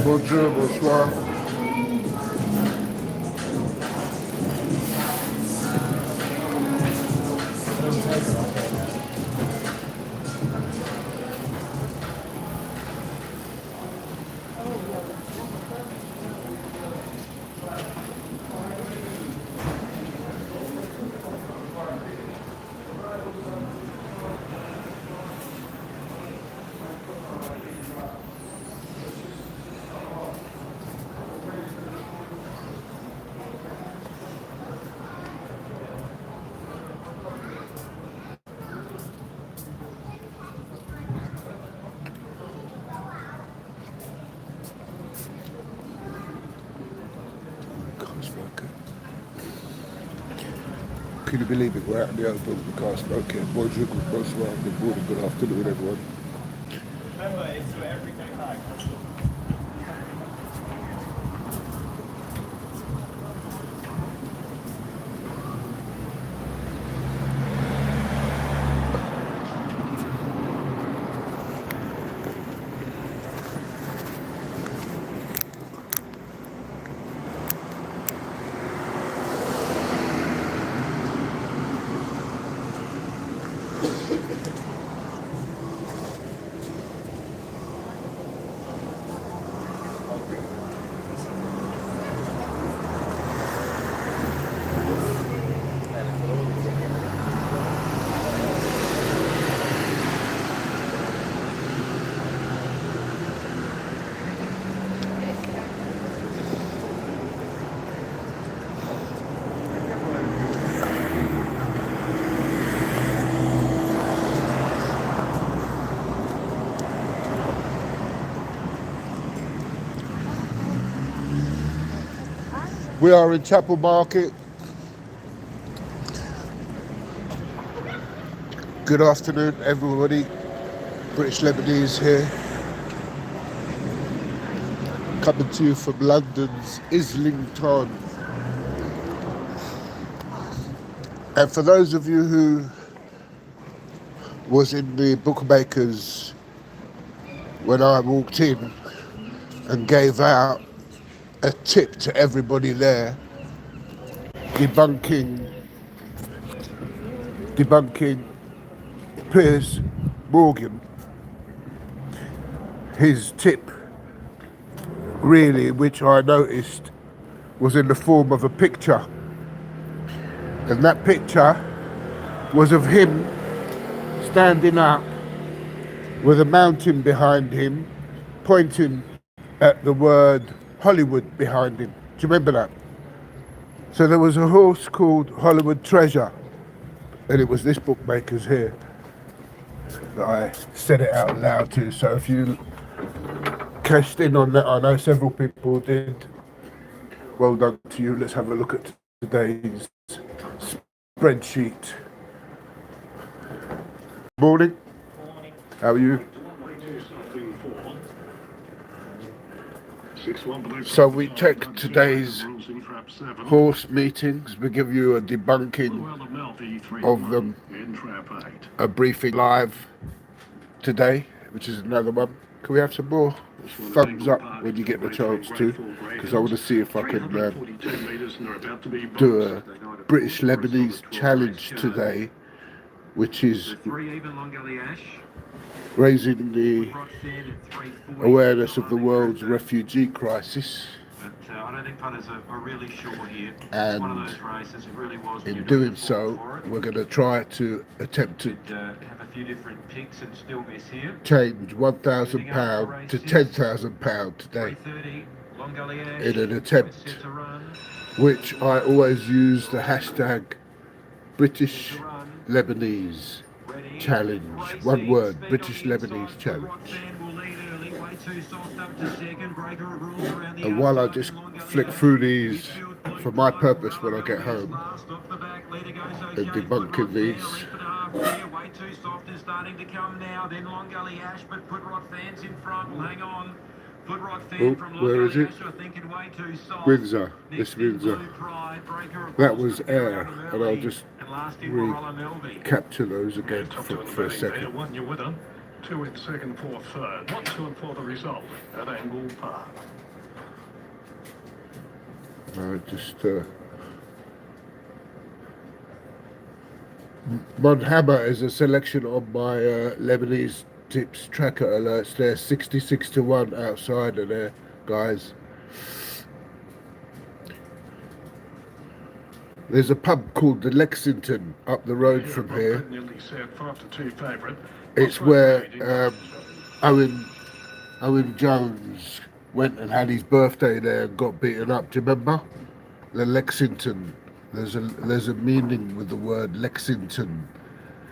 Bonjour, bonsoir. Can you believe it? We're out in the open with the car smoking. Bonjour, bonsoir, good morning, good afternoon, everyone. Remember, it's your everyday life. We are in Chapel Market. Good afternoon, everybody. British Lebanese here. Coming to you from London's Islington. And for those of you who was in the bookmakers when I walked in and gave out a tip to everybody there, debunking Piers Morgan, his tip really, which I noticed, was in the form of a picture. And that picture was of him standing up with a mountain behind him, pointing at the word Hollywood behind him. Do you remember that? So there was a horse called Hollywood Treasure, and it was this bookmaker's here that I said it out loud to. So if you cashed in on that, I know several people did. Well done to you. Let's have a look at today's spreadsheet. Morning. How are you? So we check today's horse meetings. We give you a debunking of them, a briefing live today, which is another one. Can we have some more thumbs up when you get the chance to? Because I want to see if I can do a British Lebanese challenge today, which is raising the awareness of the world's refugee crisis. And in doing so, we're going to try to attempt to change £1,000 to £10,000 today in an attempt which I always use the hashtag British Lebanese. challenge. One word, British Lebanese challenge. And while I just flick through these for my purpose when I get home and debunking these. Way too soft is starting to come now. Then Long Gully Ash, but Pudrot Fans in front. Hang on. Pudrot Fan from Long where is Gully it? Ash, I think, and way too soft. Windsor. This Windsor. That was air, and I'll just recapture those again for a second. One, you're with them. 2 in second, 4 third. 1, 2 and 4 the result at Angle Park. Monhaba is a selection of my Lebanese tips tracker alerts. They're 66 to 1 outside of there, guys. There's a pub called the Lexington up the road from here. It's where Owen Jones went and had his birthday there and got beaten up. Do you remember? The Lexington. There's a meaning with the word Lexington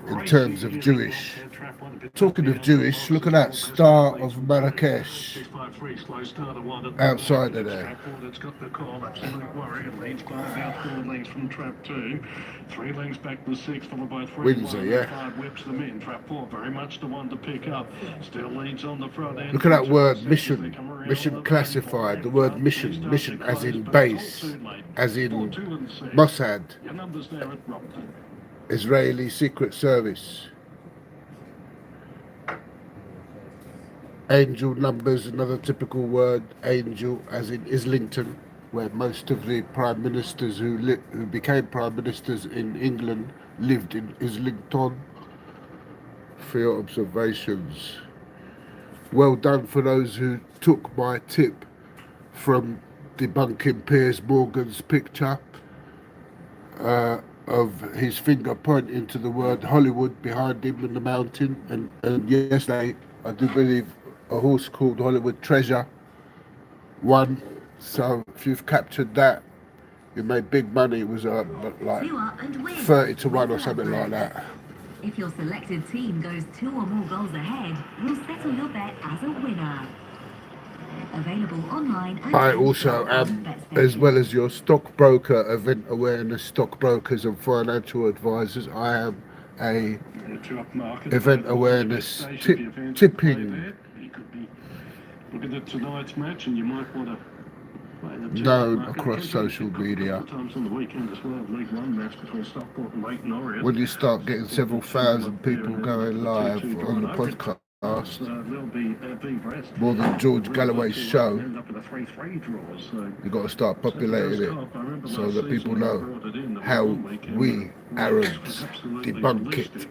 in terms of Jewish. Talking of Jewish, look at that Star of Marrakesh outside of there. It's got the call, absolute worry. It leads by about 4 lengths from trap 2. 3 lengths back to 6, followed by 3. Windsor, yeah. 5 whips them in. Trap 4, very much the one to pick up. Still leads on the front end. Look at that word mission. Mission classified. The word mission. Mission as in base. As in Mossad. Your numbers there at Rompton. Israeli Secret Service. Angel numbers, another typical word, angel, as in Islington, where most of the prime ministers who became prime ministers in England lived in Islington. For your observations. Well done for those who took my tip from debunking Piers Morgan's picture of his finger pointing to the word Hollywood behind him in the mountain. And yesterday, I do believe a horse called Hollywood Treasure won. So if you've captured that, you made big money. It was like 30 to 1 or something like that. If your selected team goes 2 or more goals ahead, you'll settle your bet as a winner. Available online. And I also am, as well as your stockbroker, event awareness stockbrokers and financial advisors, I am a event awareness tipping. Looking at tonight's match, and you might want to known across social media. When you start getting several thousand people going live on the podcast, more than George Galloway's show, you've got to start populating it so that people know how we Arabs debunk it.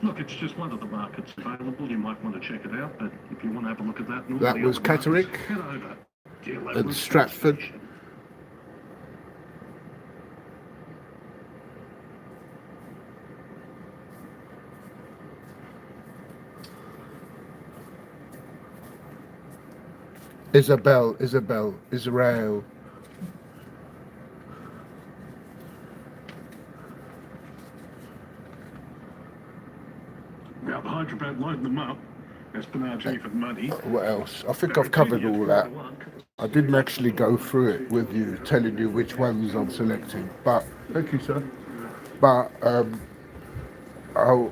Look, it's just one of the markets available. You might want to check it out, but if you want to have a look at that, that was Catterick and Stratford. Israel. Now the Hyderabad loading them up. Esplanade for money. What else? I think I've covered all that. I didn't actually go through it with you, telling you which ones I'm selecting. But thank you, sir. But I'll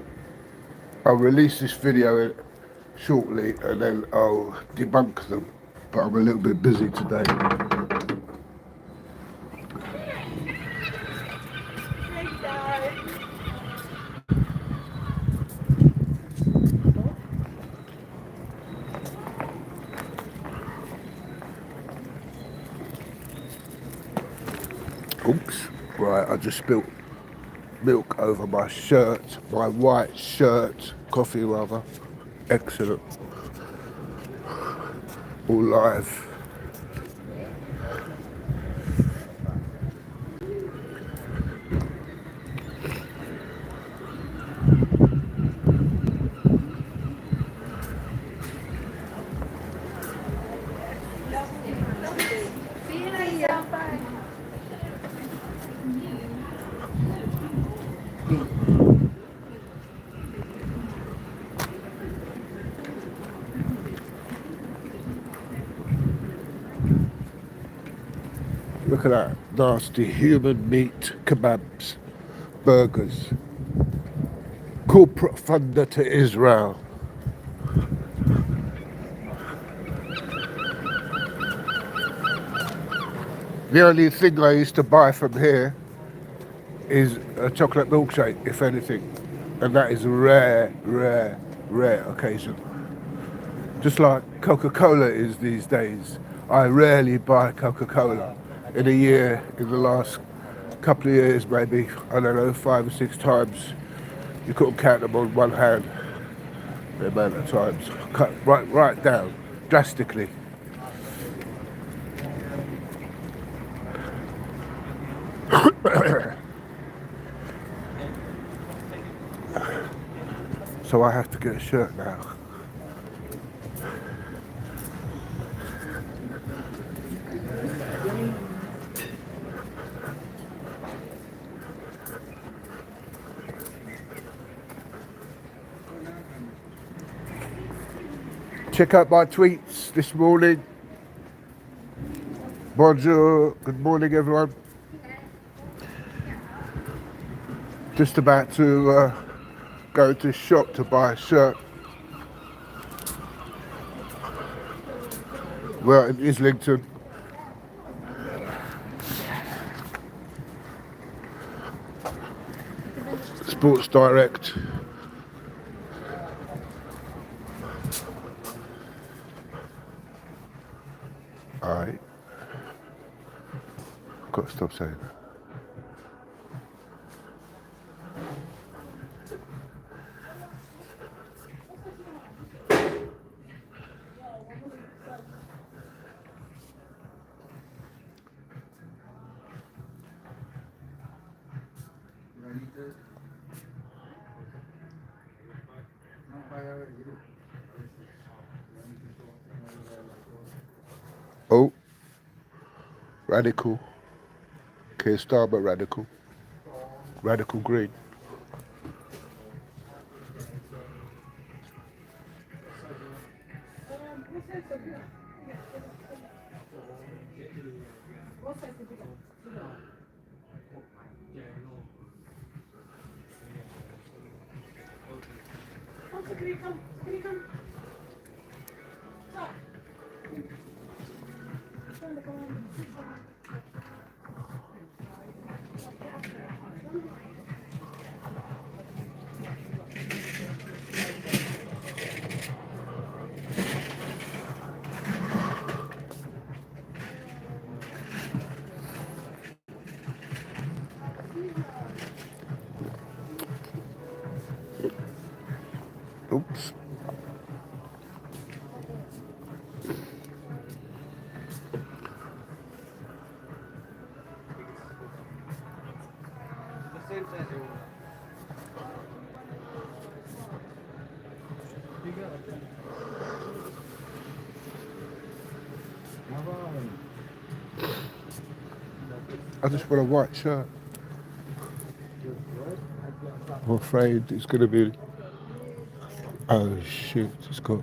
release this video shortly, and then I'll debunk them. But I'm a little bit busy today. Oops, right, I just spilt milk over my shirt, my white shirt, coffee rather. Excellent. All live. Look at that. Nasty human meat kebabs. Burgers. Corporate thunder to Israel. The only thing I used to buy from here is a chocolate milkshake, if anything. And that is a rare, rare, rare occasion. Just like Coca-Cola is these days. I rarely buy Coca-Cola. In a year, in the last couple of years maybe, I don't know, 5 or 6 times. You couldn't count them on one hand, the amount of times. Cut right down, drastically. So I have to get a shirt now. Check out my tweets this morning. Bonjour, good morning everyone. Just about to go to the shop to buy a shirt. We're in Islington. Sports Direct. Alright. Got to stop saying that. Oh, radical. Keir Starmer radical. Radical green. Oops. I just want a white shirt. I'm afraid it's going to be... Oh shit, it's got...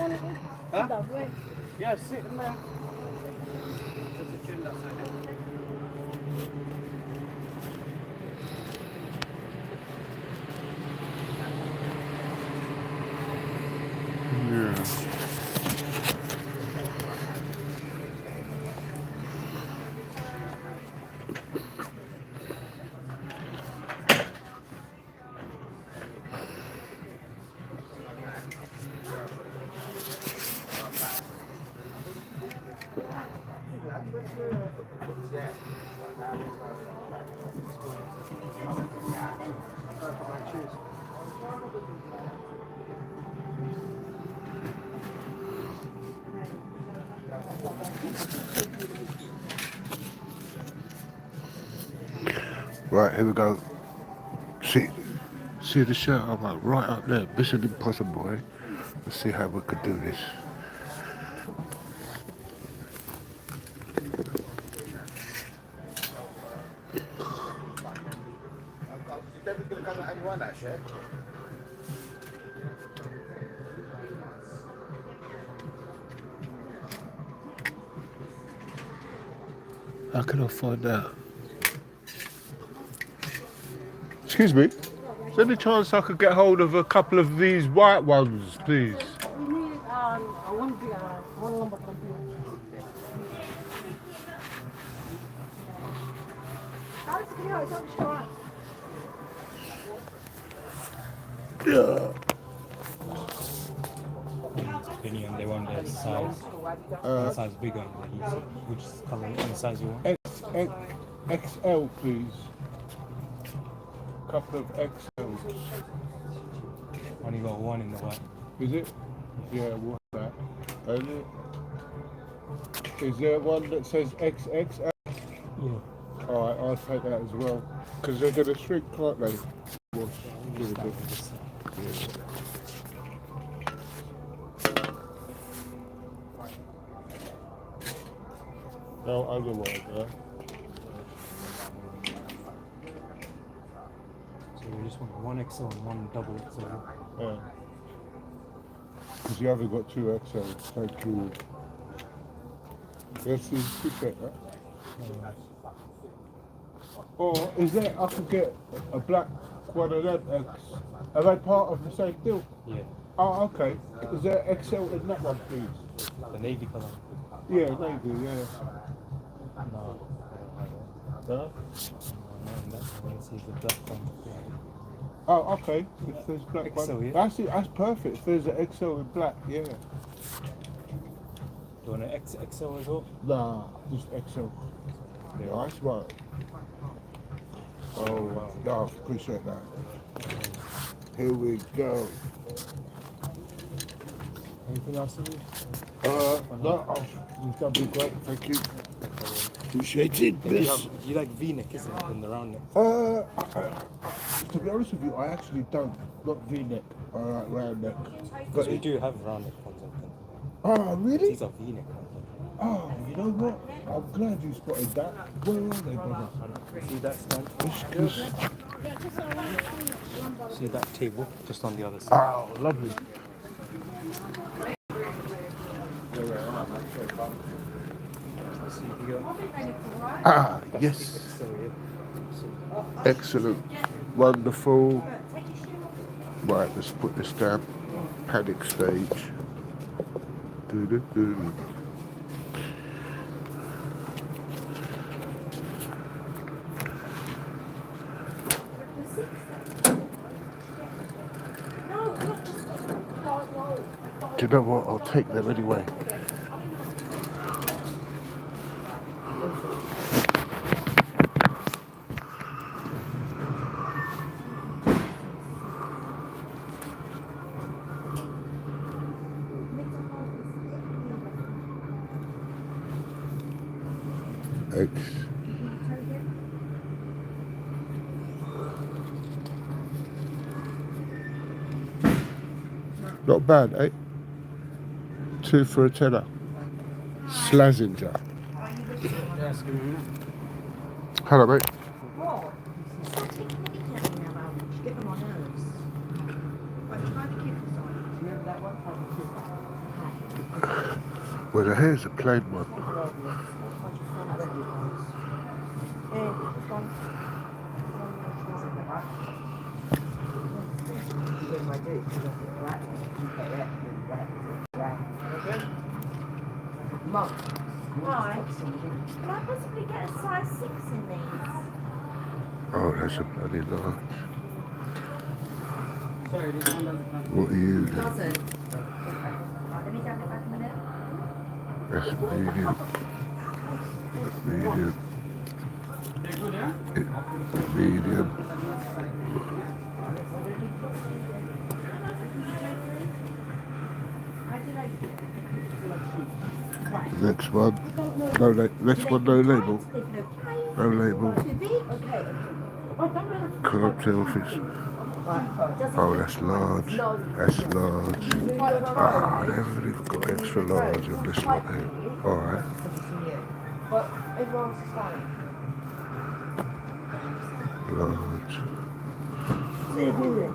Huh? Yeah, sitting there. There's a gym that's like Yeah. Right, here we go. See the shirt? I'm like right up there. Mission Impossible, eh? Let's see how we could do this. How can I find out? Excuse me? Is there any chance I could get hold of a couple of these white ones, please? We need one number computer. Yeah. opinion, they want the size. Size bigger, which color and size you want? XL, please. Couple of XLs. Only got one in the white. Is it? Yeah, what's that? Is there one that says XXL? Yeah. Alright, I'll take that as well. Because they're going to shrink, can't they? Wash. Give it a bit. Yeah. No, otherwise, huh? So you just want one XL and one double XL. Yeah. Because you haven't got two XLs. Thank you. Let's see, appreciate that. Or is there, I could get a black one of them X. Are they part of the same deal? Yeah. Oh, okay. Is there XL in that one, please? The navy color. Yeah, maybe, yeah. No. Huh? No, in that one, this is the black one. Oh, okay. If there's black XL, one. yeah? That's it, that's perfect. If there's an XL in black, yeah. Do you want an XL as well? Nah, just XL. Yeah, that's right. Oh, wow. No, appreciate that. Here we go. Anything else you need? No, you've done me great, thank you. Appreciate it. You like V-neck, isn't it? In the round neck. To be honest with you, I actually don't. Not V-neck, I like round neck. Because we do have round neck ones, I think. Oh, really? These are V-neck ones. Oh, you know what? I'm glad you spotted that. Where are they, brother? See that stand? See that table just on the other side. Oh, lovely. Let's see if you got Ah, yes. Excellent. Wonderful. Right, let's put this down. Panic stage. Do-do-do. Do you know what? I'll take them anyway. X. Not bad, eh? 2 for a tenner. Slazenger. Hello, mate. Well, the hair's a plain one. Right. Can I possibly get a size 6 in these? Oh, that's a bloody large. Sorry, this one doesn't come. What are you doing? Doesn't. Right, let me down it back a minute. That's medium. Medium. They're good, yeah? Medium. Next one. No next one, no label. No label. Can't tell if it's... Oh, that's large. That's large. Ah, they haven't even got extra large on this one here. Alright. But everyone's fine. Large. Medium.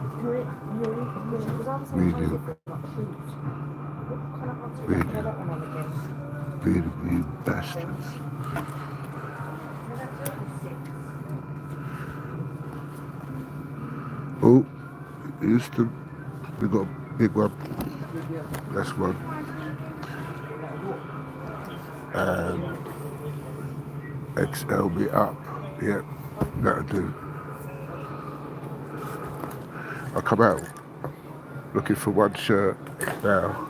Medium, you bastards. Oh, Houston, we got a big one. That's one. And XLB up. Yep, that'll do. I come out looking for one shirt now.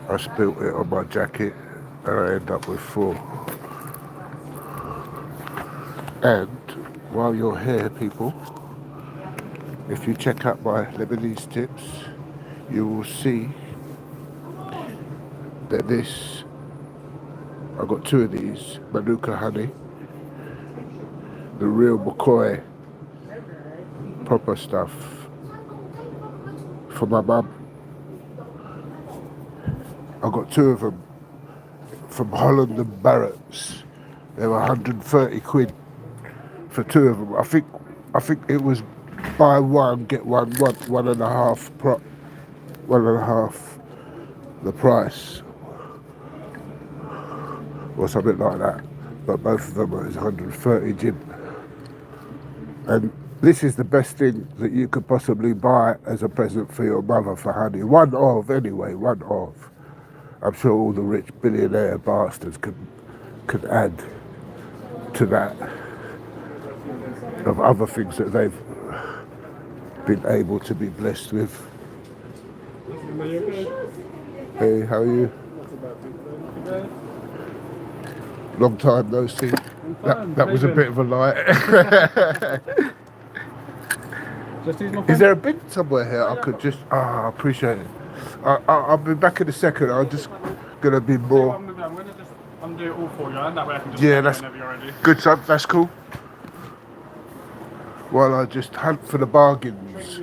I spilt it on my jacket and I end up with 4. And while you're here, people, if you check out my Lebanese tips, you will see that this, I got 2 of these, Manuka honey, the real McCoy, proper stuff, for my mum. I got 2 of them from Holland and Barrett's. They were 130 quid for 2 of them. I think it was buy one get one and a half the price or something like that. But both of them is 130 jib. And this is the best thing that you could possibly buy as a present for your mother for honey. One of. I'm sure all the rich billionaire bastards could add to that of other things that they've been able to be blessed with. Hey, how are you? Long time no see. That was a bit of a lie. Is there a bin somewhere here? I could just... I appreciate it. I'll be back in a second. I'm just going to be more... I'm going to just undo it all for you, and that way I can just that's whenever you're ready. good, son. That's cool. While I just hunt for the bargains.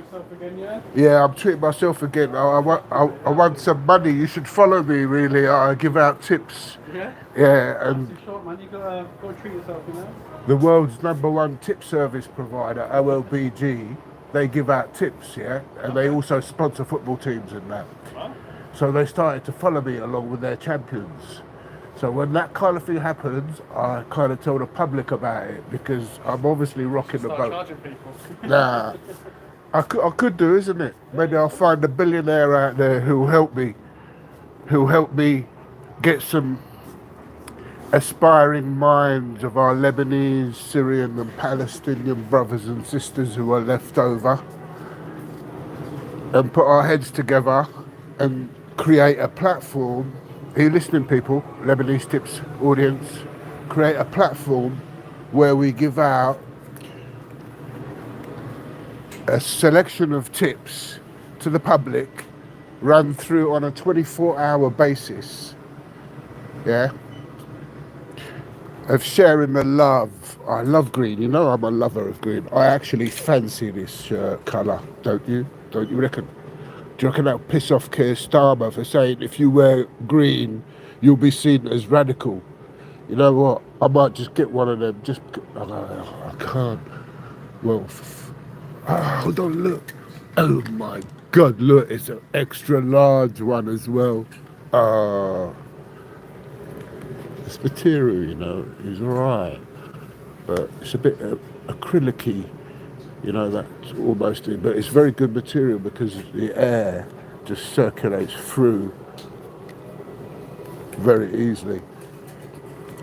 Yeah, I'm treating myself again. I want some money. You should follow me, really. I give out tips. Yeah? Yeah, and Short, man. You gotta treat yourself, you know? the world's #1 tip service provider, OLBG, they give out tips, yeah? And they also sponsor football teams and that. Huh? So they started to follow me along with their champions. So when that kind of thing happens, I kind of tell the public about it because I'm obviously rocking the boat. Start charging people. Nah, I could do, isn't it? Maybe I'll find a billionaire out there who'll help me get some aspiring minds of our Lebanese, Syrian and Palestinian brothers and sisters who are left over and put our heads together and create a platform. Are you listening, people? Lebanese Tips audience. Create a platform where we give out a selection of tips to the public, run through on a 24-hour basis, yeah, of sharing the love. I love green, you know I'm a lover of green. I actually fancy this shirt colour, don't you? Don't you reckon? Do you reckon that'll piss off Keir Starmer for saying if you wear green, you'll be seen as radical? You know what? I might just get one of them. Just I can't. Well, hold on, look. Oh my God, look, it's an extra large one as well. This material, you know, is alright, but it's a bit acrylic-y, you know, that's almost it. But it's very good material because the air just circulates through very easily.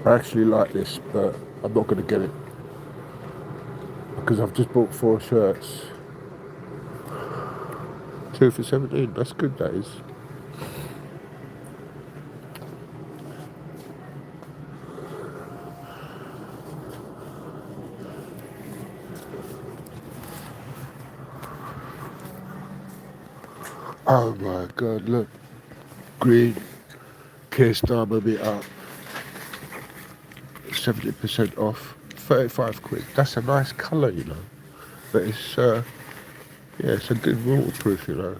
I actually like this, but I'm not going to get it because I've just bought 4 shirts. 2 for 17, that's good, that is. Oh my God, look. Green, Keir Starmer be up. 70% off, 35 quid. That's a nice colour, you know. But it's, yeah, it's a good waterproof, you know.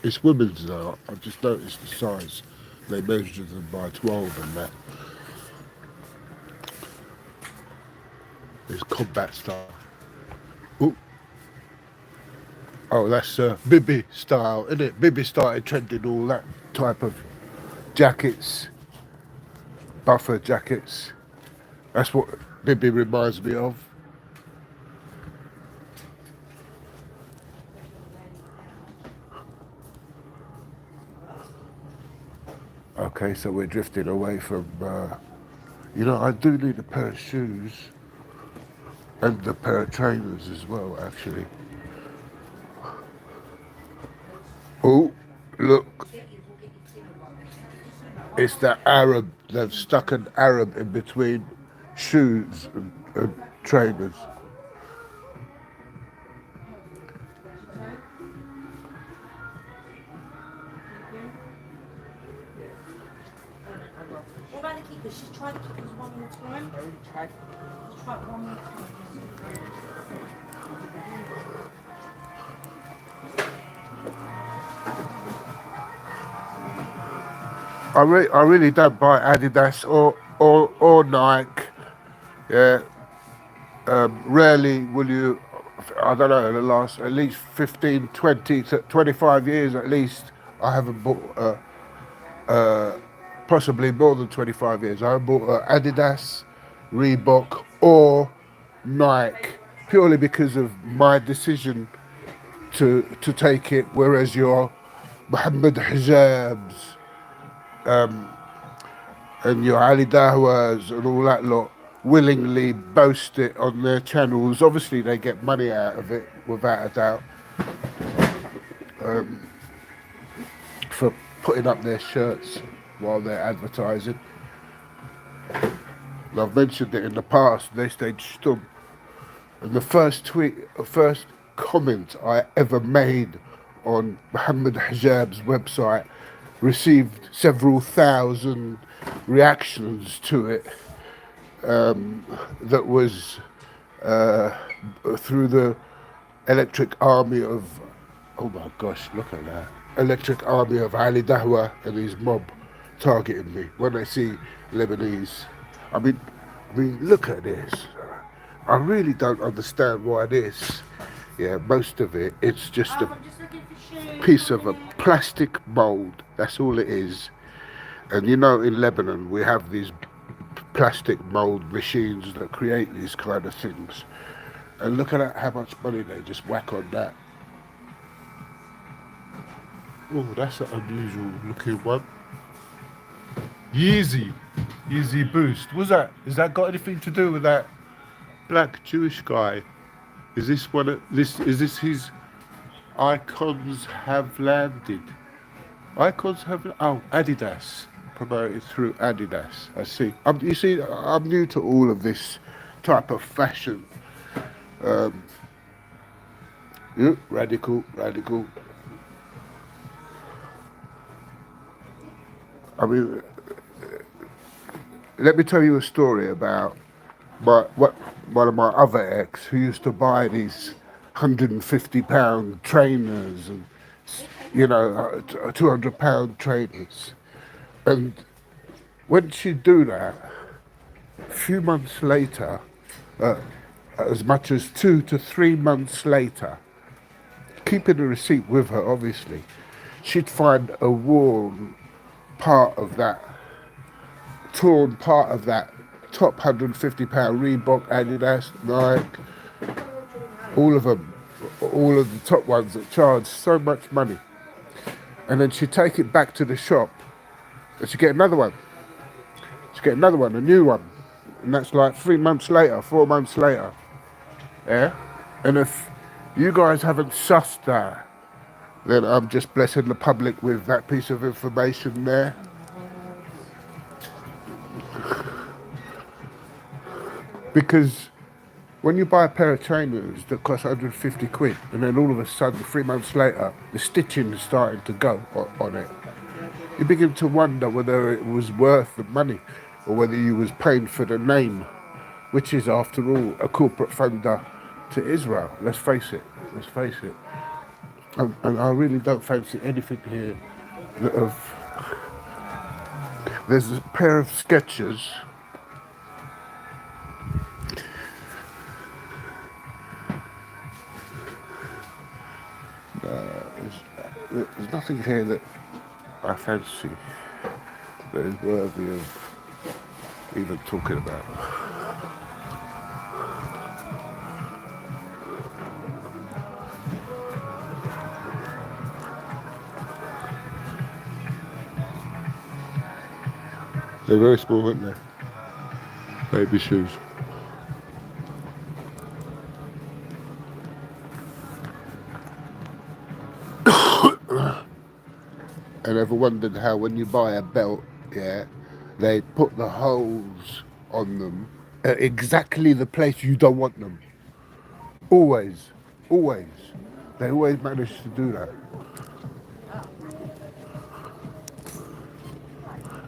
It's women's though. I've just noticed the size. They measured them by 12 and that. It's combat style. Ooh. Oh, that's Bibi style, isn't it? Bibi started trending all that type of jackets, buffer jackets. That's what Bibi reminds me of. Okay, so we're drifting away from, you know, I do need a pair of shoes and a pair of trainers as well, actually. Oh, look. It's the Arab. They've stuck an Arab in between shoes and trainers. What about the keepers? She's tried the keepers one more time. Try it one more time. I really don't buy Adidas or Nike. Yeah. Rarely will you, I don't know, in the last at least 15, 20, 25 years at least, I haven't bought, possibly more than 25 years, I haven't bought Adidas, Reebok or Nike, purely because of my decision to take it, whereas your Mohammed Hijabs, and your Ali Dahwas and all that lot willingly boast it on their channels. Obviously they get money out of it, without a doubt, for putting up their shirts while they're advertising. And I've mentioned it in the past, they stayed stum. And the first comment I ever made on Mohammed Hijab's website received several thousand reactions to it. That was through the electric army of, oh my gosh, look at that. Electric army of Ali Dahwa and his mob targeting me when they see Lebanese. I mean, look at this. I really don't understand why this. Yeah, most of it, it's just a I'm just looking for shoes. piece of a plastic mold. That's all it is. And you know, in Lebanon, we have these plastic mold machines that create these kind of things. And look at how much money they just whack on that. Oh, that's an unusual looking one. Yeezy Boost. Was that? Has that got anything to do with that black Jewish guy? Is this one? Is this his? Icons have landed. Icons have. Oh, Adidas. Promoted through Adidas. I see. You see, I'm new to all of this type of fashion. Yeah, radical. I mean, let me tell you a story about one of my other ex who used to buy these £150 trainers and, you know, £200 trainers. And when she'd do that, a few months later, as much as 2 to 3 months later, keeping the receipt with her, obviously, she'd find a worn part of that, torn part of that top £150 Reebok, Adidas, Nike, all of them, all of the top ones that charge so much money. And then she'd take it back to the shop and she'd get another one. She'd get another one, a new one. And that's like 3 months later, 4 months later. Yeah? And if you guys haven't sussed that, then I'm just blessing the public with that piece of information there. Because when you buy a pair of trainers that cost 150 quid, and then all of a sudden, 3 months later, the stitching is starting to go on it, you begin to wonder whether it was worth the money or whether you was paying for the name, which is, after all, a corporate funder to Israel. Let's face it. And I really don't fancy anything here there's a pair of Skechers. There's nothing here that I fancy that is worthy of even talking about. They're very small, aren't they? Baby shoes. And ever wondered how when you buy a belt, yeah, they put the holes on them at exactly the place you don't want them. Always. They always manage to do that.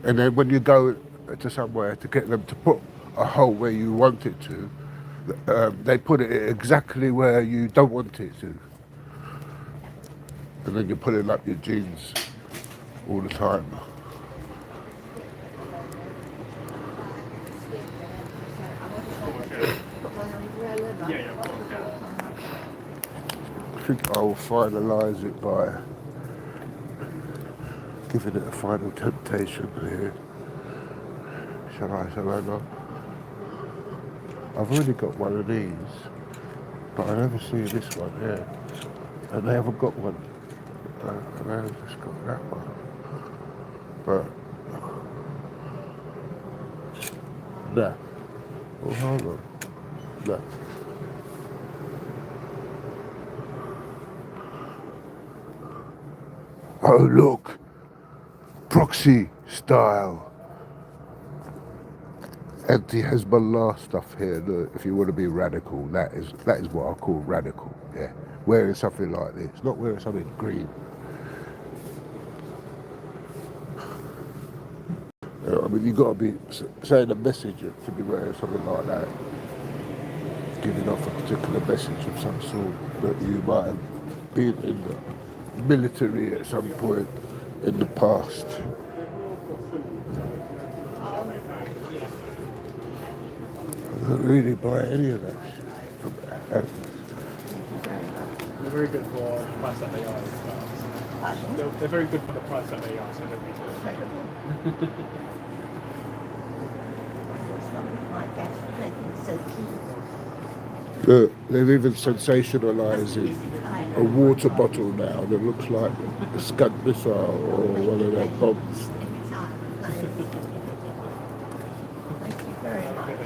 And then when you go to somewhere to get them to put a hole where you want it to, they put it exactly where you don't want it to. And then you're pulling up your jeans all the time. I think I will finalise it by giving it a final temptation here. Shall I not? I've already got one of these, but I never see this one here. And they haven't got one. And I've just got that one. But no. Oh, hold on. No. Oh, look. Proxy style. Anti-Hezbollah stuff here. Look, if you want to be radical, that is what I call radical. Yeah, wearing something like this, not wearing something green. I mean, you got to be saying a message to be wearing something like that, giving off a particular message of some sort that you might have been in the military at some point in the past. I don't really buy any of that from Atlas. They're very good for the price that they are. They're very good for the price that they are, so don't be Look, they're even sensationalising a water bottle now that looks like a Scud missile or one of their bombs. Thank you very much.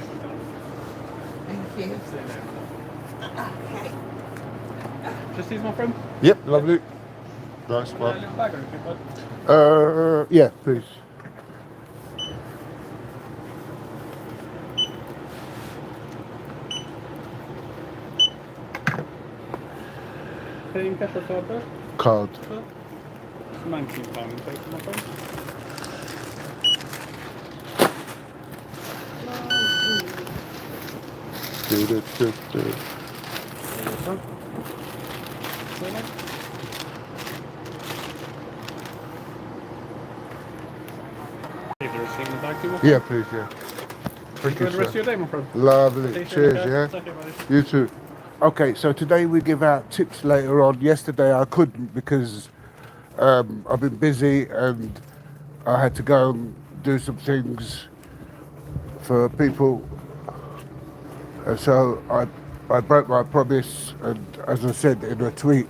Thank you. Okay. Just these, my friend? Yep, lovely. Nice one. Little bag or anything, bud? Yeah, please. Paying cash or card there? Card. It's £19 in total, my friend. Leave the receipt in the bag too, my friend. Yeah, please, yeah. Thank Enjoy you, the rest of sir. your day, my friend. Lovely. Take care, Cheers, okay? yeah? Take care, buddy. You too. Okay, so today we give out tips later on. Yesterday I couldn't because I've been busy and I had to go and do some things for people, and so I broke my promise. And as I said in a tweet,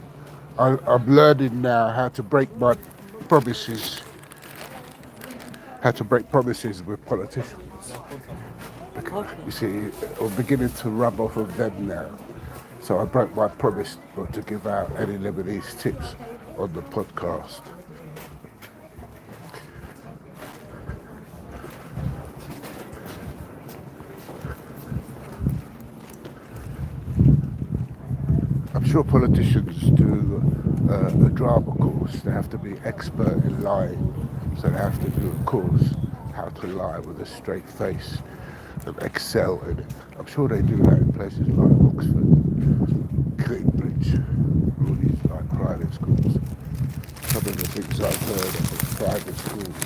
I'm learning now how to break my promises, how to break promises with politicians. You see, I'm beginning to rub off of them now. So I broke my promise not to give out any Lebanese tips on the podcast. I'm sure politicians do a drama course. They have to be expert in lying. So they have to do a course how to lie with a straight face and excel in it. I'm sure they do that in places like Oxford, Cambridge, all these like private schools. Some of the things I've heard of private schools,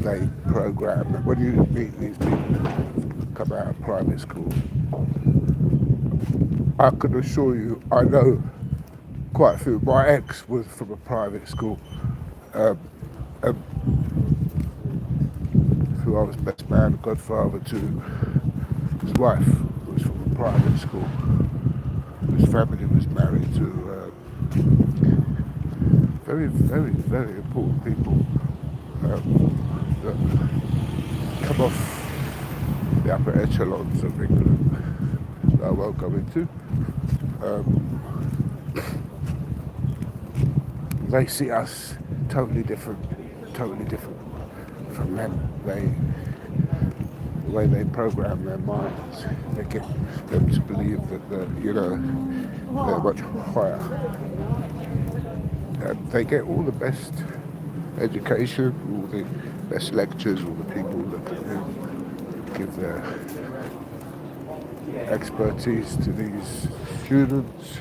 they program. When you meet these people who come out of private school, I can assure you, I know quite a few. My ex was from a private school, who I was best man, godfather to. His wife was from a private school. His family was married to very, very, very important people that come off the upper echelons of England that I won't go into. They see us totally different from them. The way they program their minds, they get them to believe that they're much higher. And they get all the best education, all the best lectures, all the people that can give their expertise to these students.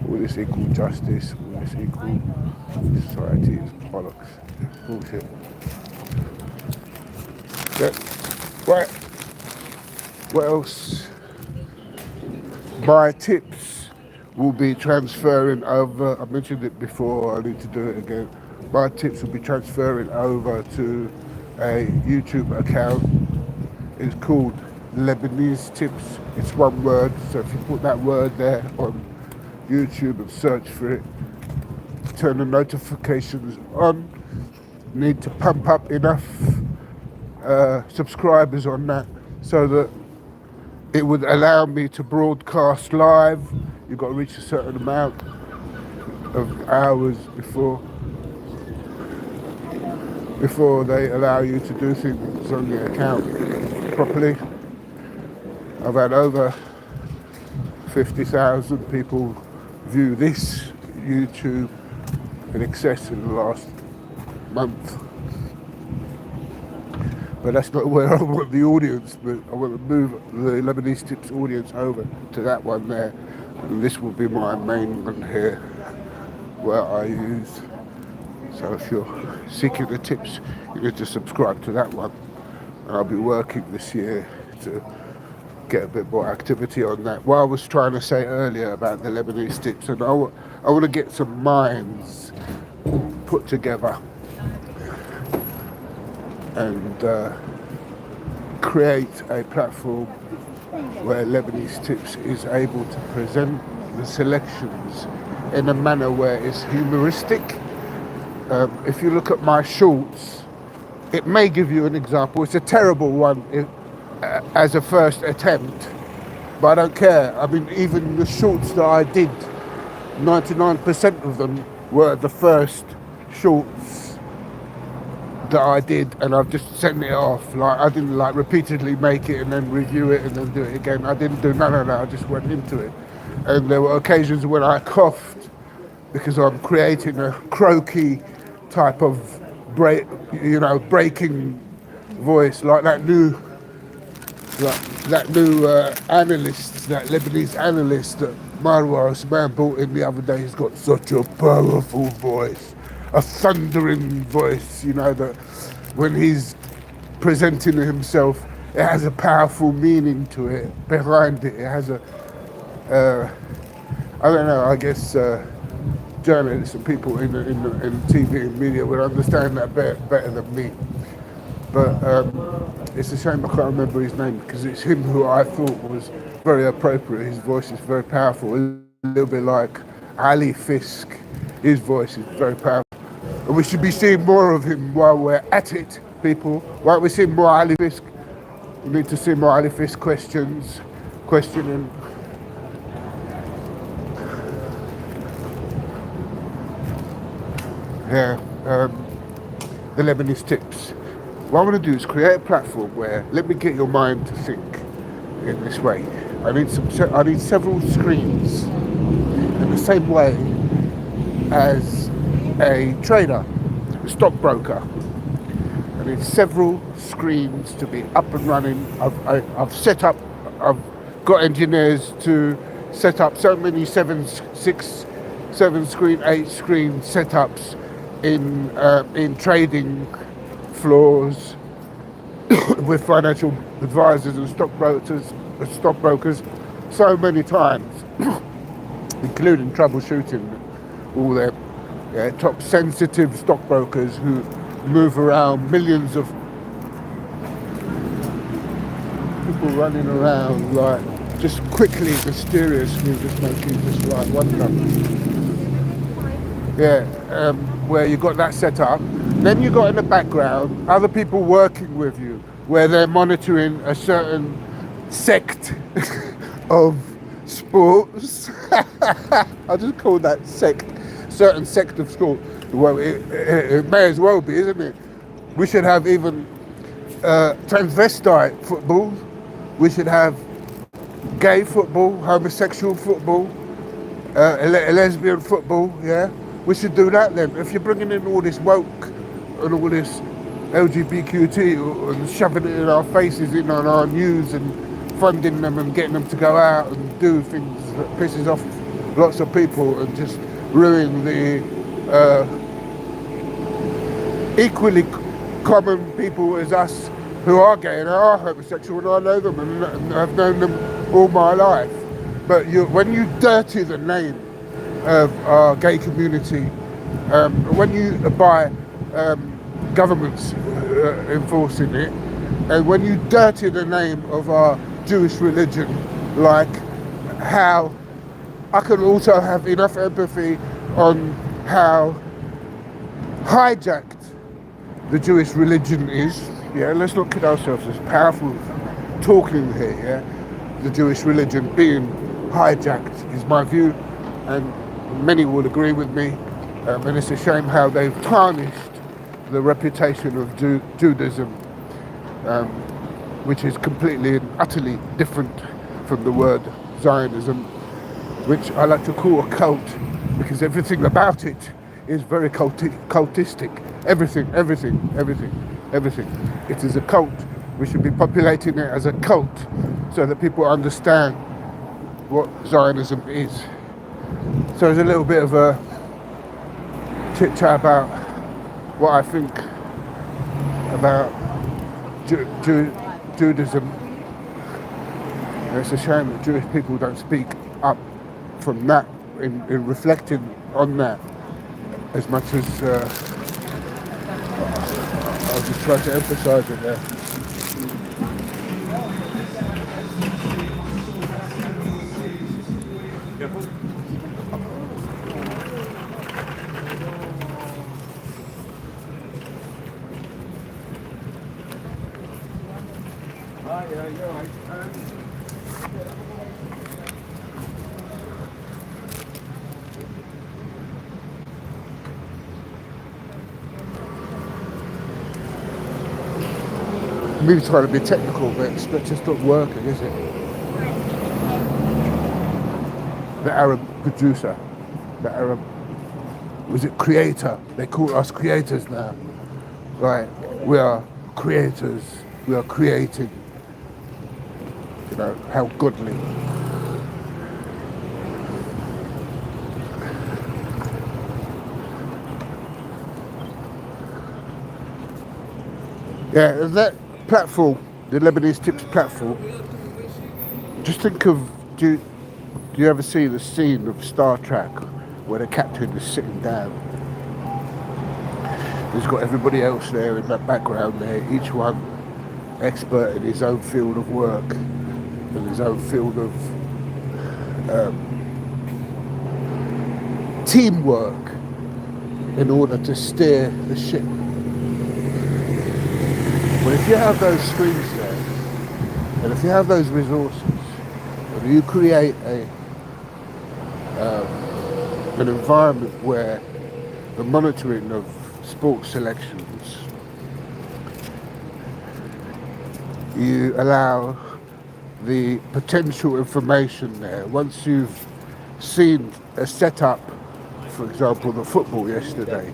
All this equal justice, all this equal society is bollocks. It's bullshit. Yeah. Right. What else? My tips will be transferring over. I mentioned it before, I need to do it again. My tips will be transferring over to a YouTube account. It's called Lebanese Tips. It's one word, so if you put that word there on YouTube and search for it, turn the notifications on. Need to pump up enough subscribers on that so that it would allow me to broadcast live. You've got to reach a certain amount of hours before they allow you to do things on your account properly. I've had over 50,000 people view this YouTube in excess in the last month. But that's not where I want the audience, but I want to move the Lebanese Tips audience over to that one there. And this will be my main one here, where I use. So if you're seeking the tips, you need to subscribe to that one. And I'll be working this year to get a bit more activity on that. What I was trying to say earlier about the Lebanese Tips, and I want to get some minds put together and create a platform where Lebanese Tips is able to present the selections in a manner where it's humoristic. If you look at my shorts, it may give you an example. It's a terrible one as a first attempt, but I don't care. I mean, even the shorts that I did, 99% of them were the first shorts that I did, and I've just sent it off. Like, I didn't like repeatedly make it and then review it and then do it again. I didn't do none of that. I just went into it. And there were occasions when I coughed because I'm creating a croaky type of breaking voice, like that new analyst, that Lebanese analyst that Marwa Osman brought in the other day. He's got such a powerful voice, a thundering voice, that when he's presenting himself, it has a powerful meaning to it. Behind it, it has I don't know. I guess journalists and people in TV and media would understand that better than me. But it's a shame I can't remember his name because it's him who I thought was very appropriate. His voice is very powerful, a little bit like Ali Fisk. His voice is very powerful. And we should be seeing more of him while we're at it, people. Why don't we see more Ali Fisk? We need to see more Ali Fisk questioning. Yeah, the Lebanese tips. What I want to do is create a platform where let me get your mind to think in this way. I need several screens in the same way as a trader, a stockbroker. I need several screens to be up and running. I've got engineers to set up so many 7 screen, 8 screen setups in trading floors with financial advisors and stockbrokers so many times, including troubleshooting all their top sensitive stockbrokers who move around, millions of people running around like just quickly, mysteriously, just making just like wonder. Where you got that set up. Then you got in the background other people working with you, where they're monitoring a certain sect of sports. I just call that sect, certain sect of sport. Well, it may as well be, isn't it? We should have even transvestite football. We should have gay football, homosexual football, lesbian football, yeah? We should do that then. If you're bringing in all this woke and all this LGBTQT and shoving it in our faces, in on our news and funding them and getting them to go out and do things that pisses off lots of people and just ruin the equally common people as us who are gay and are homosexual, and I know them and I've known them all my life. But when you dirty the name of our gay community, when you buy governments enforcing it, and when you dirty the name of our Jewish religion, like how I can also have enough empathy on how hijacked the Jewish religion is. Yeah, let's not kid ourselves. There's powerful talking here. Yeah, the Jewish religion being hijacked is my view, and many will agree with me. And it's a shame how they've tarnished the reputation of Judaism, which is completely and utterly different from the word Zionism, which I like to call a cult, because everything about it is very cultistic. Everything. It is a cult. We should be populating it as a cult so that people understand what Zionism is. So there's a little bit of a chit chat about what I think about Judaism. And it's a shame that Jewish people don't speak up from that in reflecting on that as much as I'll just try to emphasise it there. Me trying to be technical, but it's just not working, is it? The Arab producer, the Arab, was it creator? They call us creators now. Right, we are creators, we are creating. You know, how godly. Yeah, and that platform, the Lebanese Tips platform, just think of Do you ever see the scene of Star Trek where the captain is sitting down? He's got everybody else there in that background there, each one expert in his own field of work and his own field of teamwork in order to steer the ship. But if you have those screens there, and if you have those resources, and you create an environment where the monitoring of sports selections, you allow the potential information there. Once you've seen a setup, for example, the football yesterday,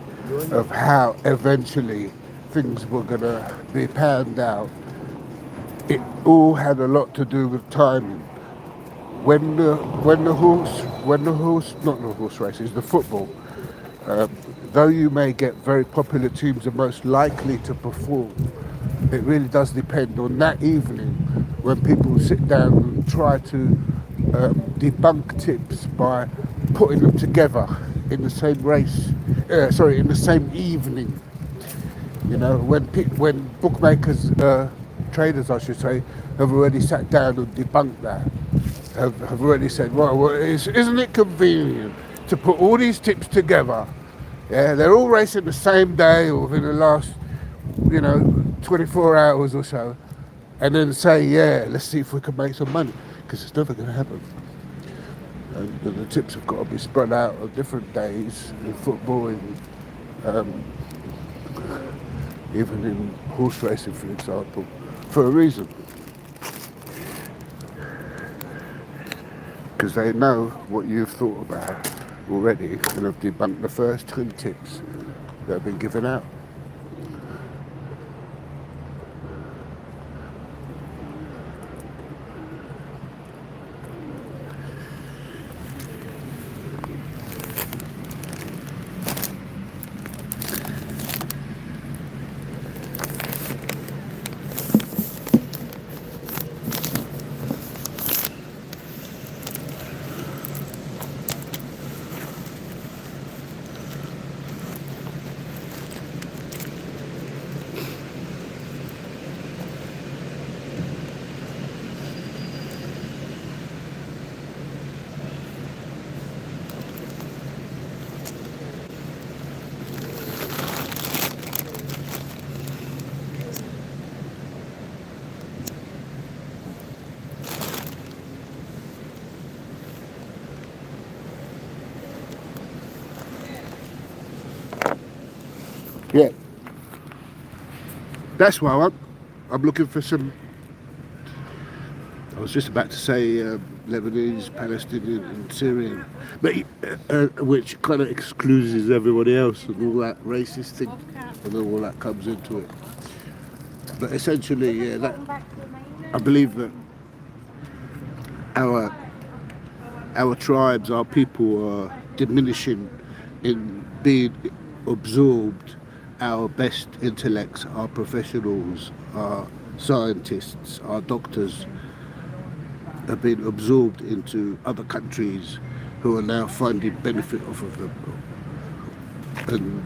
of how eventually things were going to be panned out, it all had a lot to do with timing. When the horse races, the football, though you may get very popular teams are most likely to perform, it really does depend on that evening when people sit down and try to debunk tips by putting them together in the same race, in the same evening. You know, when bookmakers, traders I should say, have already sat down and debunked that, have already said, well, isn't it convenient to put all these tips together? Yeah, they're all racing the same day or within the last, 24 hours or so, and then say, yeah, let's see if we can make some money, because it's never going to happen. And the tips have got to be spread out on different days in football and even in horse racing, for example, for a reason. Because they know what you've thought about already and have debunked the first 10 tips that have been given out. Yeah, that's what I want. I'm looking for some, I was just about to say Lebanese, Palestinian and Syrian, but which kind of excludes everybody else and all that racist thing and all that comes into it. But essentially, yeah, that, I believe that our tribes, our people are diminishing in being absorbed. Our best intellects, our professionals, our scientists, our doctors have been absorbed into other countries who are now finding benefit off of them. And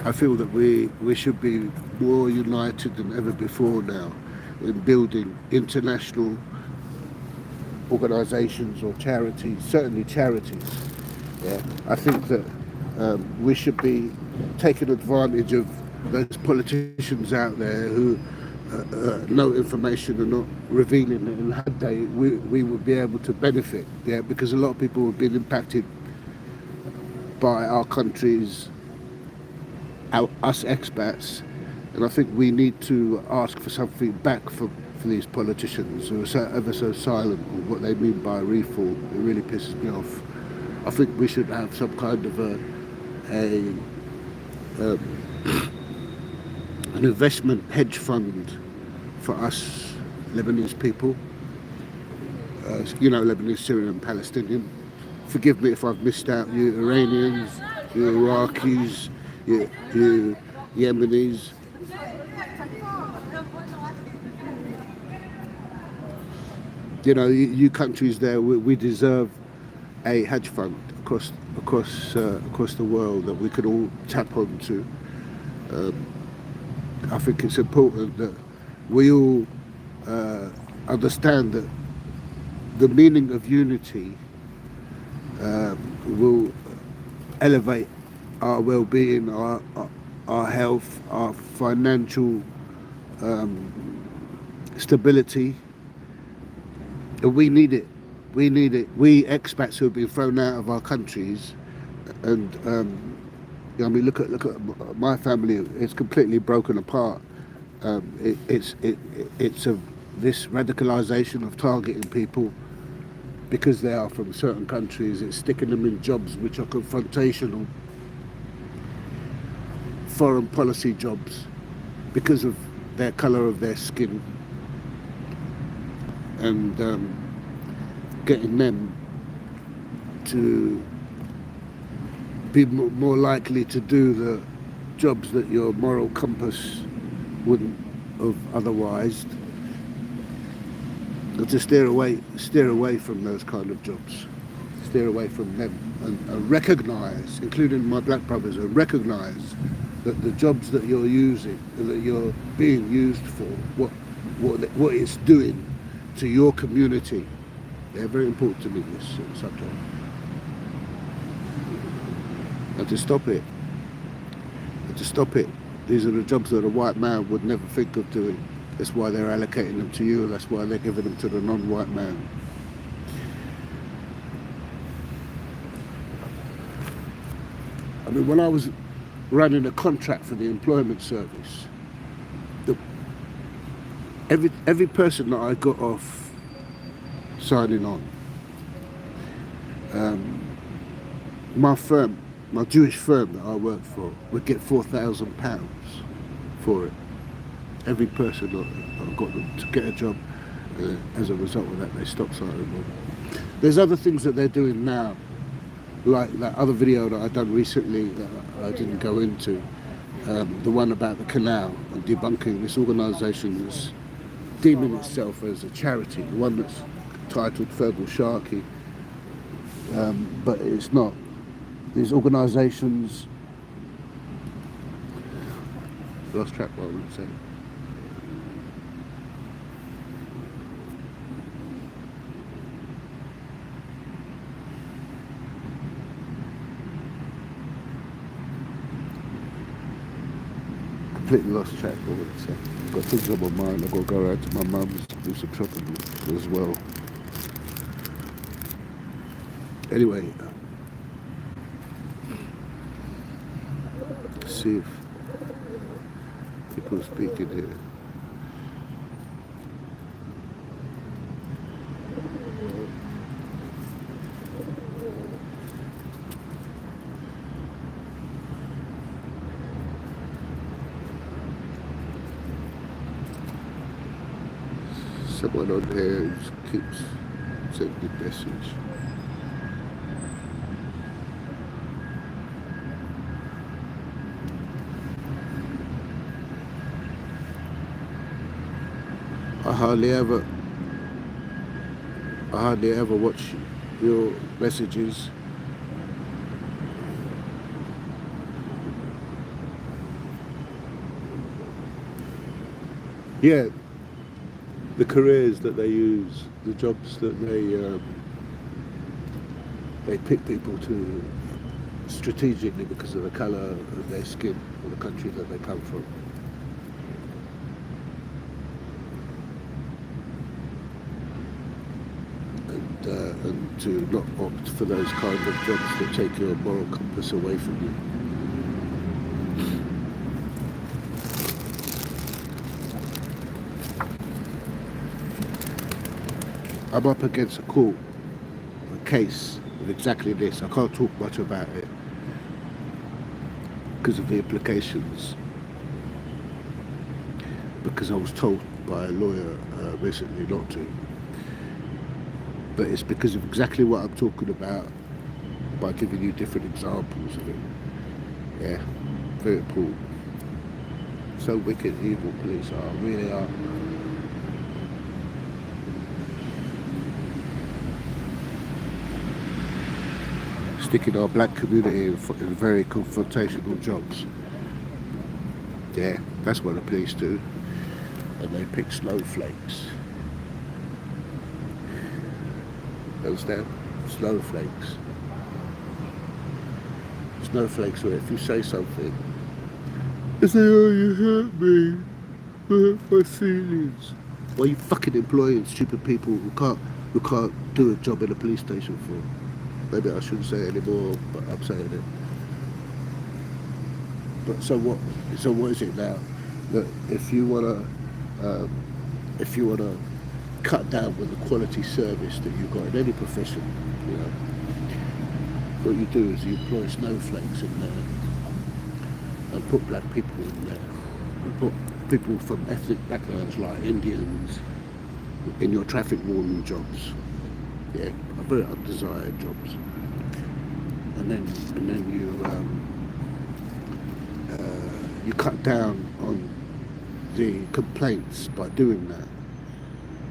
I feel that we should be more united than ever before now in building international organisations or charities, certainly charities. Yeah, I think that we should be taking advantage of those politicians out there who know information and not revealing it, and had they, we would be able to benefit, yeah, because a lot of people have been impacted by our countries, us expats, and I think we need to ask for something back for these politicians who are so, ever so silent on what they mean by reform. It really pisses me off. I think we should have some kind of an investment hedge fund for us Lebanese people, Lebanese, Syrian and Palestinian. Forgive me if I've missed out you Iranians, you Iraqis, you Yemenis. you know, you countries there, we deserve a hedge fund across the world that we could all tap onto. I think it's important that we all understand that the meaning of unity will elevate our well-being, our health, our financial stability, and we need it. We need it. We expats who have been thrown out of our countries, and you know, I mean, look at my family. It's completely broken apart. It's this radicalisation of targeting people because they are from certain countries. It's sticking them in jobs which are confrontational, foreign policy jobs, because of their colour of their skin, and getting them to be more likely to do the jobs that your moral compass wouldn't have otherwise, and to steer away from those kind of jobs, steer away from them, and recognise, including my black brothers, and recognise that the jobs that you're using, that you're being used for, what it's doing to your community. They're very important to me, this subject. And to stop it. These are the jobs that a white man would never think of doing. That's why they're allocating them to you, that's why they're giving them to the non-white man. I mean, when I was running a contract for the employment service, every person that I got off signing on, my firm, my Jewish firm that I worked for, would get £4,000 for it. Every person that I got them to get a job, as a result of that, they stopped signing on. There's other things that they're doing now, like that other video that I done recently that I didn't go into, the one about the canal and debunking this organisation that's deeming itself as a charity, the one that's titled Feargal Sharkey, but it's not. These organisations, lost track what I was saying. Completely lost track of what I said. I've got things on my mind. I've got to go around to my mum's to do some shopping as well. Anyway, see if people are speaking here. Someone on here keeps sending a message. I hardly ever watch your messages. Yeah, the careers that they use, the jobs that they pick people to strategically because of the colour of their skin or the country that they come from. And to not opt for those kind of jobs that take your moral compass away from you. I'm up against a case of exactly this. I can't talk much about it because of the implications. Because I was told by a lawyer recently not to. But it's because of exactly what I'm talking about by giving you different examples of it. Yeah, very important. So wicked, evil police are, really are. sticking our black community in very confrontational jobs. Yeah, that's what the police do. And they pick snowflakes. Understand? Snowflakes. Snowflakes where if you say something, they say, oh, you hurt me. You hurt my feelings. Why are you fucking employing stupid people who can't do a job in a police station for? Maybe I shouldn't say it anymore, but I'm saying it. But so what? So what is it now? That if you wanna cut down with the quality service that you've got in any profession, you know, what you do is you employ snowflakes in there and put black people in there, and put people from ethnic backgrounds like Indians in your traffic warden jobs. Yeah, very undesired jobs. And then you cut down on the complaints by doing that,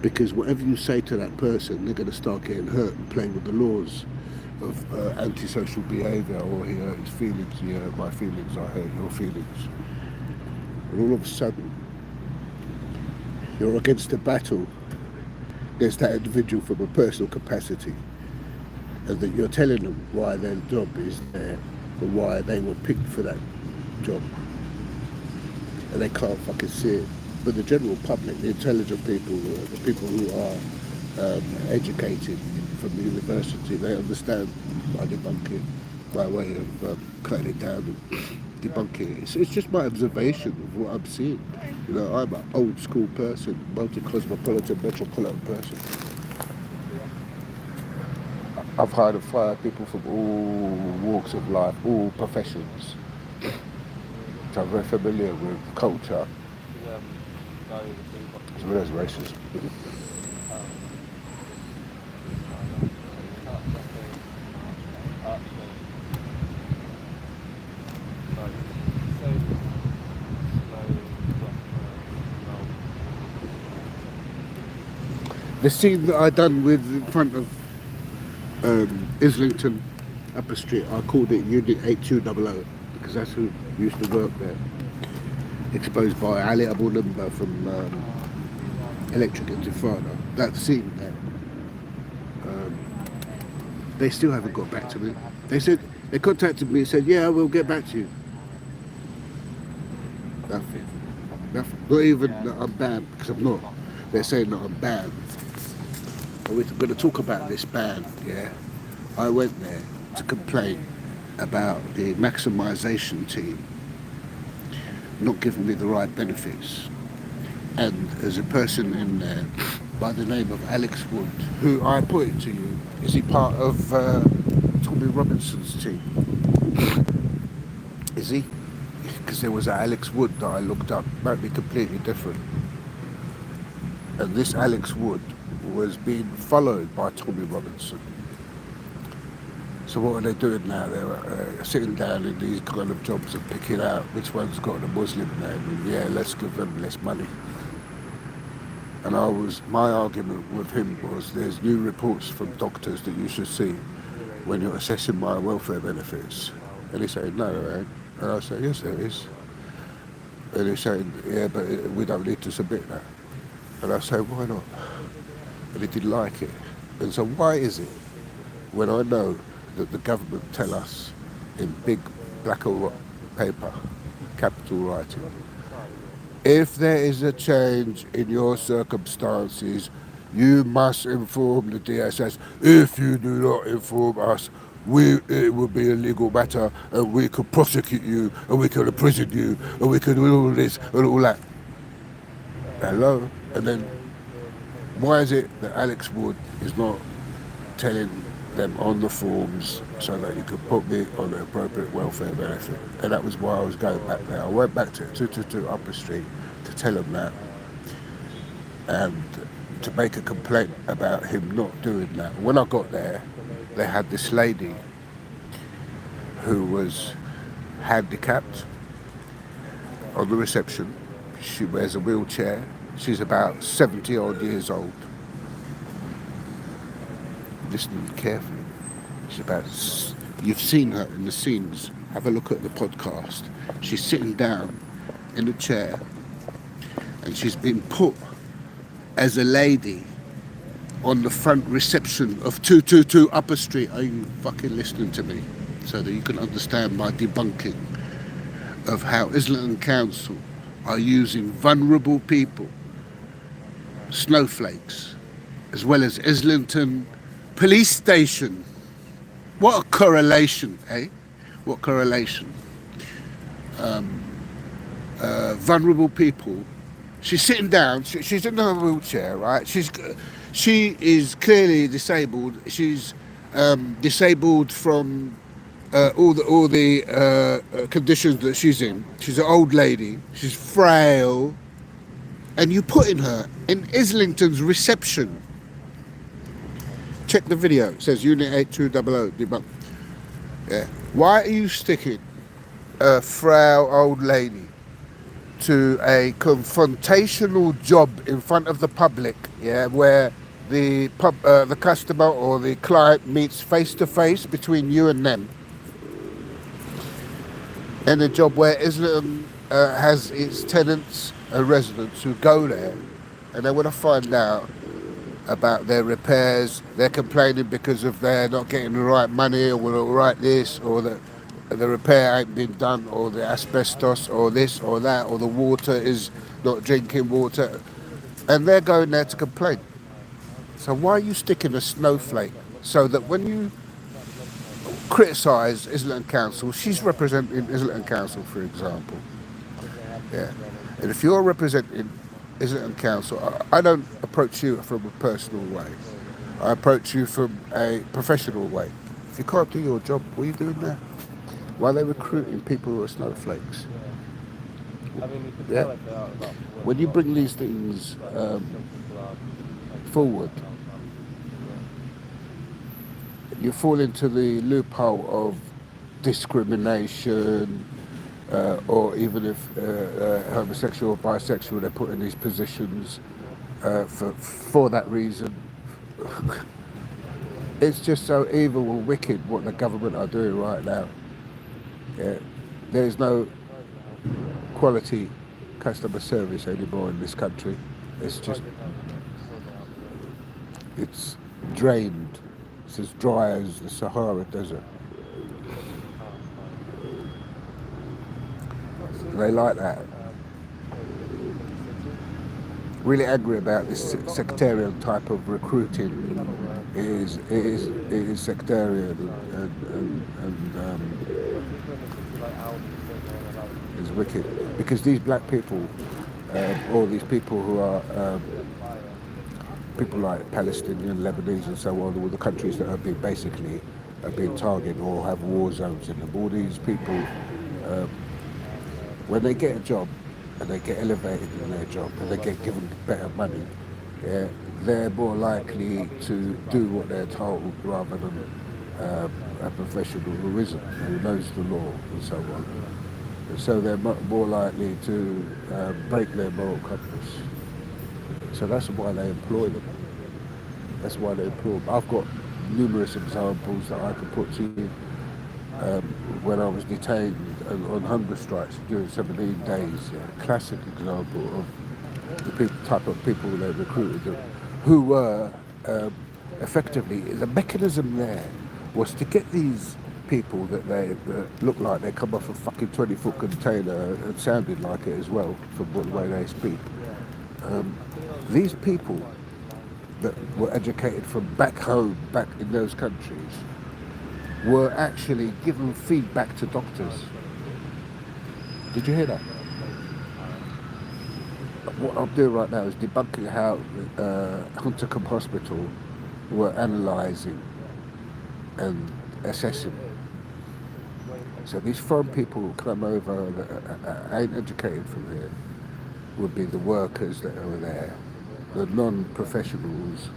because whatever you say to that person, they're going to start getting hurt and playing with the laws of antisocial behaviour, or he hurt his feelings, he hurt my feelings, I hurt your feelings. And all of a sudden, you're against a battle against that individual from a personal capacity, and that you're telling them why their job is there and why they were picked for that job. And they can't fucking see it. But the general public, the intelligent people, the people who are educated from the university, they understand my debunking, my way of cutting it down and debunking it. It's just my observation of what I'm seeing. You know, I'm an old school person, multi-cosmopolitan, metropolitan person. I've hired and fired people from all walks of life, all professions. So I'm very familiar with culture, as well as racism. The scene that I done with in front of Islington Upper Street, I called it Unit 8200 because that's who used to work there. Exposed by Ali Abu Limba from Electric Intifada. That scene there. They still haven't got back to me. They contacted me and said, yeah, we'll get back to you. Nothing. Not even that I'm banned, because I'm not. They're saying that I'm banned. And we're going to talk about this ban, yeah. I went there to complain about the maximisation team not giving me the right benefits. And there's a person in there by the name of Alex Wood, who I put it to you, is he part of Tommy Robinson's team? Is he? Because there was an Alex Wood that I looked up, might be completely different. And this Alex Wood was being followed by Tommy Robinson. So what are they doing now? They're sitting down in these kind of jobs and picking out which one's got a Muslim name, and yeah, let's give them less money. And my argument with him was, there's new reports from doctors that you should see when you're assessing my welfare benefits. And he said, no, there ain't. And I said, yes, there is. And he said, yeah, but we don't need to submit that. And I said, why not? And he didn't like it. And so why is it, when I know that the government tell us in big black and white paper, capital writing, if there is a change in your circumstances, you must inform the DSS. If you do not inform us, it will be a legal matter, and we could prosecute you, and we could imprison you, and we could do all this and all that. Hello? And then why is it that Alex Wood is not telling them on the forms so that you could put me on the appropriate welfare benefit? And that was why I was going back there. I went back to 222 Upper Street to tell them that, and to make a complaint about him not doing that. When I got there, they had this lady who was handicapped on the reception. She wears a wheelchair. She's about 70 odd years old. Listen carefully. She's about You've seen her in the scenes. Have a look at the podcast. She's sitting down in a chair and she's been put as a lady on the front reception of 222 Upper Street. Are you fucking listening to me? So that you can understand my debunking of how Islington Council are using vulnerable people, snowflakes, as well as Islington Police Station. What a correlation, eh? What correlation? Vulnerable people. She's sitting down. She's in her wheelchair, right? She is clearly disabled. She's disabled from all the conditions that she's in. She's an old lady. She's frail, and you putting her in Islington's reception. Check the video. It says Unit 8200 debunk. Yeah. Why are you sticking a frail old lady to a confrontational job in front of the public? Yeah, where the customer or the client meets face to face between you and them. And a job where Islington has its tenants and residents who go there and they want to find out about their repairs. They're complaining because of they're not getting the right money, or the right this, or the repair ain't been done, or the asbestos, or this or that, or the water is not drinking water, and they're going there to complain. So why are you sticking a snowflake so that when you criticise Islington Council, she's representing Islington Council, for example. Yeah, and if you're representing Islington Council, I don't approach you from a personal way. I approach you from a professional way. If you can't do your job, what are you doing there? Why are they recruiting people who are snowflakes? Yeah. When you bring these things forward, you fall into the loophole of discrimination, or even if homosexual or bisexual, they're put in these positions for that reason. It's just so evil and wicked what the government are doing right now. Yeah. There's no quality customer service anymore in this country. It's drained. It's as dry as the Sahara Desert. They like that. Really angry about this sectarian type of recruiting. It is sectarian and it's wicked, because these black people, or these people who are people like Palestinian, Lebanese, and so on, all the countries that have been basically being targeted or have war zones in them. All these people, when they get a job and they get elevated in their job and they get given better money, yeah, they're more likely to do what they're told rather than a professional who isn't, who knows the law and so on. And so they're more likely to break their moral compass. So that's why they employ them. That's why they employ them. I've got numerous examples that I could put to you. When I was detained on hunger strikes during 17 days, a classic example of the type of people they recruited them, who were effectively, the mechanism there was to get these people that look like they come off a fucking 20-foot container and sounded like it as well from the way they speak. These people that were educated from back home, back in those countries, were actually given feedback to doctors. Did you hear that? What I'm doing right now is debunking how Huntercombe Hospital were analysing and assessing. So these foreign people who come over that ain't educated from here would be the workers that are there, the non-professionals,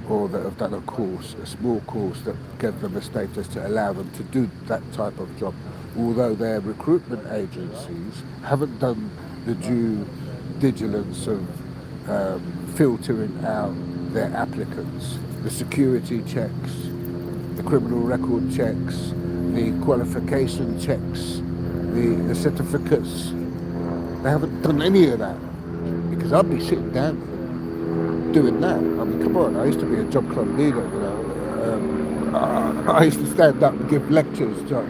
or that have done a course, a small course that gave them a status to allow them to do that type of job, although their recruitment agencies haven't done the due diligence of filtering out their applicants, the security checks, the criminal record checks, the qualification checks, the certificates. They haven't done any of that, because I'd be sitting down doing that. I mean, come on, I used to be a job club leader, you know. I used to stand up and give lectures to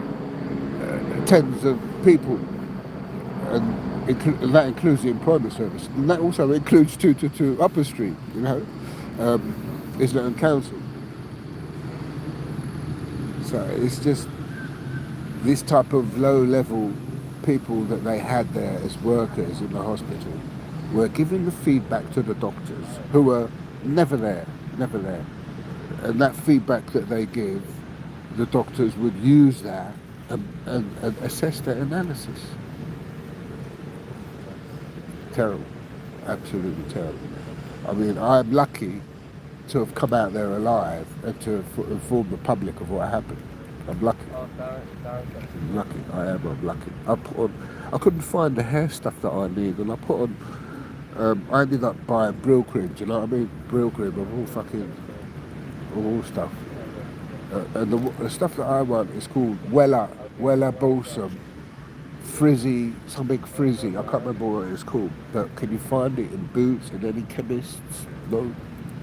tens of people, and that includes the employment service, and that also includes 222 Upper Street, you know, Islington Council. So it's just this type of low-level people that they had there as workers in the hospital were giving the feedback to the doctors, who were never there. And that feedback that they give, the doctors would use that and assess their analysis. Terrible, absolutely terrible. I mean, I'm lucky to have come out there alive and to inform the public of what happened. I'm lucky. I'm lucky. I'm lucky. I couldn't find the hair stuff that I need, and I put on. I ended up buying Brill cream. Do you know what I mean? Brill cream of all stuff. And the stuff that I want is called Wella Balsam Frizzy, something frizzy. I can't remember what it's called. But can you find it in Boots, in any chemists? No,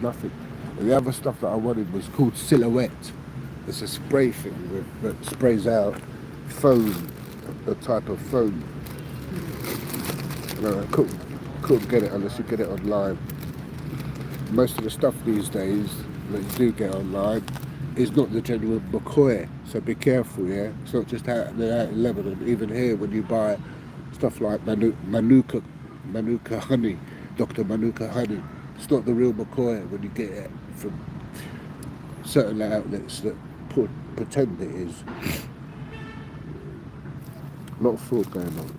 nothing. And the other stuff that I wanted was called Silhouette. It's a spray thing that sprays out foam, a type of foam. No, I couldn't get it unless you get it online. Most of the stuff these days that you do get online is not the genuine McCoy, so be careful, yeah? It's not just out in Lebanon. Even here, when you buy stuff like Manuka honey, Dr. Manuka honey, it's not the real McCoy when you get it from certain outlets that pretend it is. A lot of fraud going on.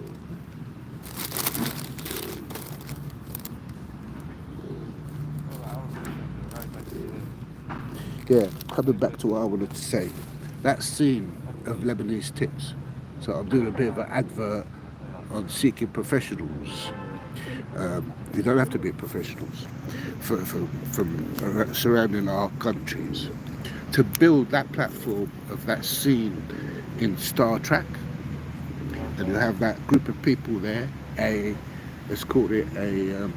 Yeah, coming back to what I wanted to say, that scene of Lebanese Tips. So I'm doing a bit of an advert on seeking professionals. You don't have to be professionals from surrounding our countries to build that platform of that scene in Star Trek. And you have that group of people there, let's call it a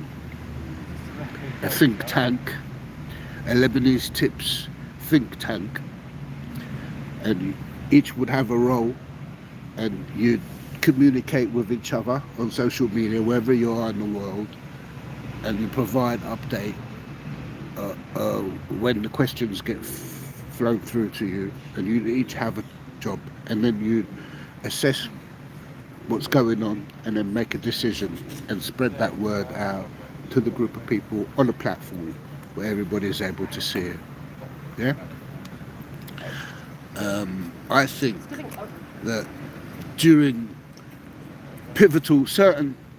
think tank, a Lebanese Tips think tank, and each would have a role, and you'd communicate with each other on social media wherever you are in the world, and you provide update when the questions get flown through to you, and you each have a job, and then you assess what's going on and then make a decision and spread that word out to the group of people on a platform where everybody is able to see it. Yeah? I think that during pivotal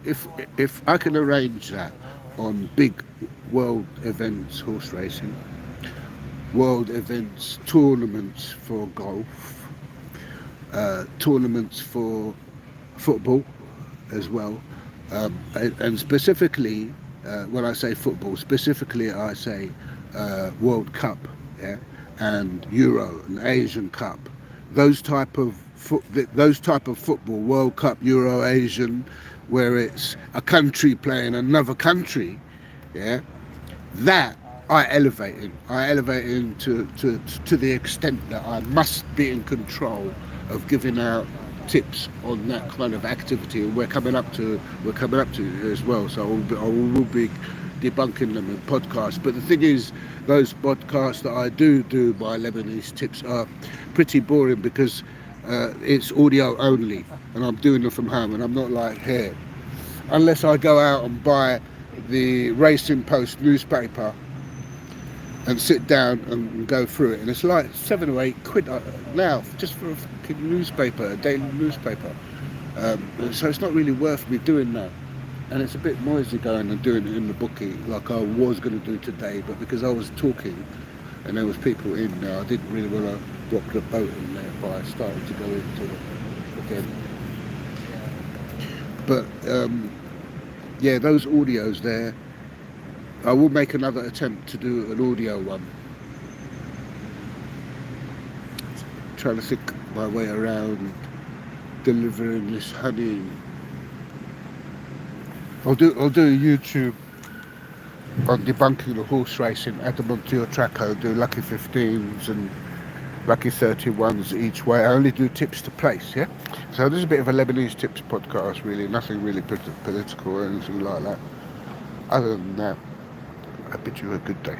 if I can arrange that on big world events, horse racing, world events, tournaments for golf, tournaments for football as well, and specifically when I say football, specifically I say World Cup, yeah, and Euro and Asian Cup, those type of football, World Cup, Euro, Asian, where it's a country playing another country, yeah, that I elevate in to the extent that I must be in control of giving out tips on that kind of activity, and we're coming up to as well. So I will be debunking them in podcasts. But the thing is, those podcasts that I do my Lebanese Tips are pretty boring because it's audio only, and I'm doing them from home, and I'm not like here. Unless I go out and buy the Racing Post newspaper and sit down and go through it, and it's like £7 or £8 now just for a fucking newspaper, a daily newspaper. So it's not really worth me doing that, and it's a bit noisy going and doing it in the bookie like I was going to do today, but because I was talking and there was people in there, I didn't really want to rock the boat in there, but I started to go into it again. But yeah, those audios there, I will make another attempt to do an audio one. trying to think my way around delivering this honey. I'll do a YouTube on debunking the horse racing, add them onto your tracker, do lucky 15s and lucky 31s each way. I only do tips to place, yeah? So this is a bit of a Lebanese tips podcast, really, nothing really political or anything like that. Other than that, I bid you a good day.